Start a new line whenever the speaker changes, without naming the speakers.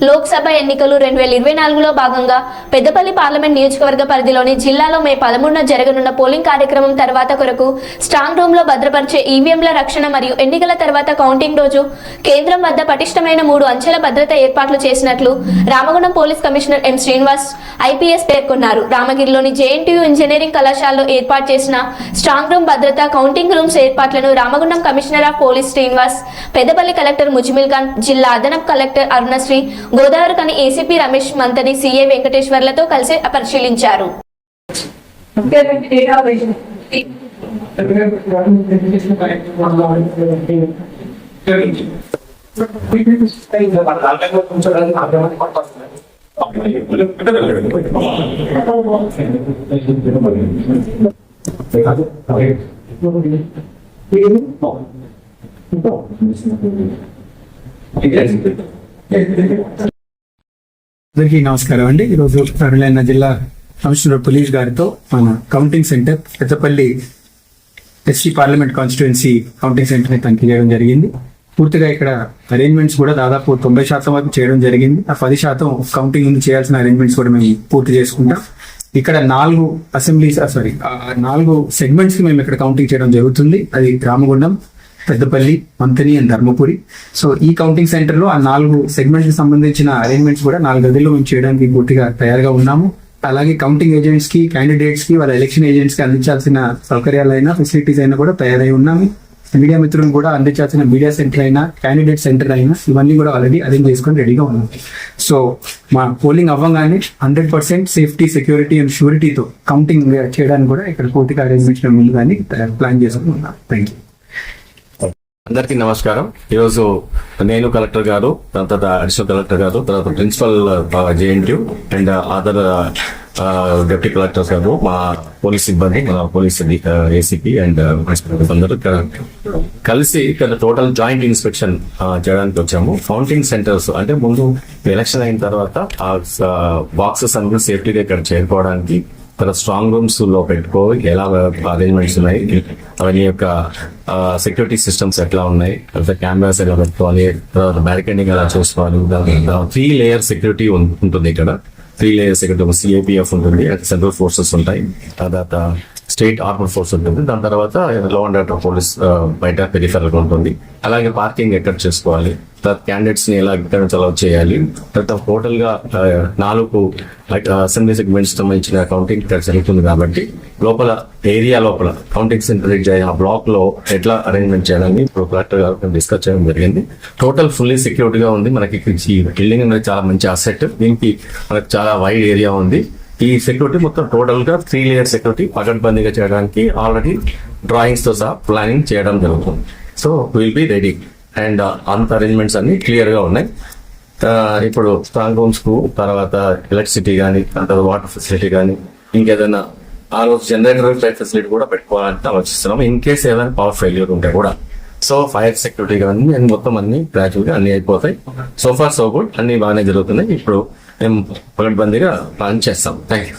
లోక్సభ ఎన్నికలు 2024లో భాగంగా పెద్దపల్లి పార్లమెంట్ నియోజకవర్గ పరిధిలోని జిల్లాలో మే 13న జరగనున్న పోలింగ్ కార్యక్రమం తర్వాత కొరకు స్ట్రాంగ్ రూమ్ లో భద్రపరిచే ఈవీఎంల రక్షణ మరియు ఎన్నికల తర్వాత కౌంటింగ్ రోజు కేంద్రం వద్ద పటిష్టమైన 3 అంచెల భద్రత ఏర్పాట్లు చేసినట్లు Ramagundam police commissioner M Srinivas IPS పేర్కొన్నారు. రామగిరిలోని జేఎన్టీయూ ఇంజనీరింగ్ కళాశాలలో ఏర్పాటు చేసిన స్ట్రాంగ్ రూమ్ భద్రత కౌంటింగ్ రూమ్స్ ఏర్పాట్లను Ramagundam commissioner of police Srinivas, Peddapalli collector Muzammil Khan, జిల్లా అదనపు collector Arunasri, Godavarikhani ACP Ramesh Manthani, CA వెంకటేశ్వర్లతో కలిసి పరిశీలించారు.
అందరికీ నమస్కారం అండి. ఈరోజు అరుణైన జిల్లా కమిషనర్ పోలీస్ గారితో మన counting centre Peddapalli SC parliament constituency counting centre ని తనిఖీ చేయడం జరిగింది. పూర్తిగా ఇక్కడ అరేంజ్మెంట్స్ కూడా దాదాపు 90% వరకు చేయడం జరిగింది. ఆ 10% కౌంటింగ్ ముందు చేయాల్సిన అరేంజ్మెంట్స్ కూడా మేము పూర్తి చేసుకుంటాం. ఇక్కడ 4 సెగ్మెంట్స్ కి మేము ఇక్కడ కౌంటింగ్ చేయడం జరుగుతుంది. అది రామగుండం, పెద్దపల్లి, మంతని అండ్ ధర్మపురి. సో ఈ కౌంటింగ్ సెంటర్ లో ఆ 4 సెగ్మెంట్స్ కి సంబంధించిన అరేంజ్మెంట్స్ కూడా 4 గదుల్లో మేము చేయడానికి పూర్తిగా తయారుగా ఉన్నాము. అలాగే కౌంటింగ్ ఏజెంట్స్ కి, క్యాండిడేట్స్ కి, వాళ్ళ ఎలక్షన్ ఏజెంట్స్ కి అందించాల్సిన సౌకర్యాలైనా, ఫెసిలిటీస్ అయినా కూడా తయారై ఉన్నాము. మీడియా మిత్రులను కూడా అందించాల్సిన మీడియా సెంటర్ అయినా, క్యాండిడేట్ సెంటర్ అయినా ఇవన్నీ కూడా ఆల్రెడీ అరేంజ్ చేసుకొని రెడీగా ఉన్నాం. సో మా పోలింగ్ అవ్వగానే 100% సేఫ్టీ, సెక్యూరిటీ అండ్ షూరిటీతో కౌంటింగ్ చేయడానికి కూడా ఇక్కడ పూర్తిగా అరేంజ్మెంట్స్ ముందుగానే ప్లాన్ చేసుకుని ఉన్నాం. Thank you.
అందరికీ నమస్కారం. ఈరోజు నేను కలెక్టర్ గారు, తర్వాత అడిషనల్ కలెక్టర్ గారు, తర్వాత principal JNTU and other deputy collectors గారు, మా పోలీస్ సిబ్బంది, మా పోలీస్ ఏసీపీ అండ్ అందరూ కలిసి ఇక్కడ టోటల్ జాయింట్ ఇన్స్పెక్షన్ చేయడానికి వచ్చాము. కౌంటింగ్ సెంటర్స్ అంటే ముందు ఎలక్షన్ అయిన తర్వాత ఆ బాక్సెస్ అన్ని సేఫ్టీగా ఇక్కడ చేరుకోవడానికి, తర్వాత స్ట్రాంగ్ రూమ్స్ లో పెట్టుకో ఎలా అరేంజ్మెంట్స్ ఉన్నాయి, అవన్నీ యొక్క సెక్యూరిటీ సిస్టమ్స్ ఎట్లా ఉన్నాయి, తర్వాత కెమెరాస్ ఎలా పెట్టుకోవాలి, తర్వాత బ్యారికేడింగ్ ఎలా చూసుకోవాలి. 3 లేయర్ సెక్యూరిటీ ఉంటుంది ఇక్కడ. 3 లేయర్ సెక్యూరిటీ, సిఐపిఎఫ్ ఉంటుంది, సెంట్రల్ ఫోర్సెస్ ఉంటాయి, తర్వాత స్టేట్ ఆర్మర్ ఫోర్స్ ఉంటుంది, దాని తర్వాత లా అండ్ ఆర్డర్ పోలీస్ బయట పెరిఫెరల్ ఉంటుంది. అలాగే పార్కింగ్ ఎక్కడ చేసుకోవాలి, తర్వాత క్యాండిడేట్స్ ని ఎలా ఇక్కడ నుంచి అలౌ చేయాలి, తర్వాత టోటల్ గా 4 అసెంబ్లీ సెగ్మెంట్స్ సంబంధించిన కౌంటింగ్ ఇక్కడ జరుగుతుంది కాబట్టి లోపల ఏరియా లోపల కౌంటింగ్ సెంటర్ ఆ బ్లాక్ లో ఎట్లా అరేంజ్మెంట్ చేయాలని ఇప్పుడు కలెక్టర్ గారు డిస్కస్ చేయడం జరిగింది. టోటల్ ఫుల్లీ సెక్యూర్డ్ గా ఉంది. మనకి ఈ బిల్డింగ్ అనేది చాలా మంచి అసెట్. దీనికి మనకు చాలా వైడ్ ఏరియా ఉంది. ఈ సెక్యూరిటీ మొత్తం టోటల్ గా 3 లేయర్ సెక్యూరిటీ పకడ్బందీగా చేయడానికి ఆల్రెడీ డ్రాయింగ్స్ తో సహా ప్లానింగ్ చేయడం జరుగుతుంది. So will be ready and అంత అరేంజ్మెంట్స్ అన్ని క్లియర్ గా ఉన్నాయి. ఇప్పుడు స్ట్రాంగ్ రూమ్స్ కు, తర్వాత ఎలక్ట్రిసిటీ కానీ, తర్వాత వాటర్ ఫెసిలిటీ కానీ, ఇంకేదైనా ఆ రోజు జనరేటర్ ఫెసిలిటీ కూడా పెట్టుకోవాలని ఆలోచిస్తున్నాం. ఇన్ కేస్ ఏదైనా పవర్ ఫెయిల్యూర్ ఉంటే కూడా. సో ఫైర్ సెక్యూరిటీ కానీ మొత్తం అన్ని గ్రాడ్యువల్ గా అన్ని అయిపోతాయి. సో ఫార్ సో గుడ్, అన్ని బాగానే జరుగుతున్నాయి. ఇప్పుడు మేము పకడ్బందీగా ప్లాన్ చేస్తాం. Thank you.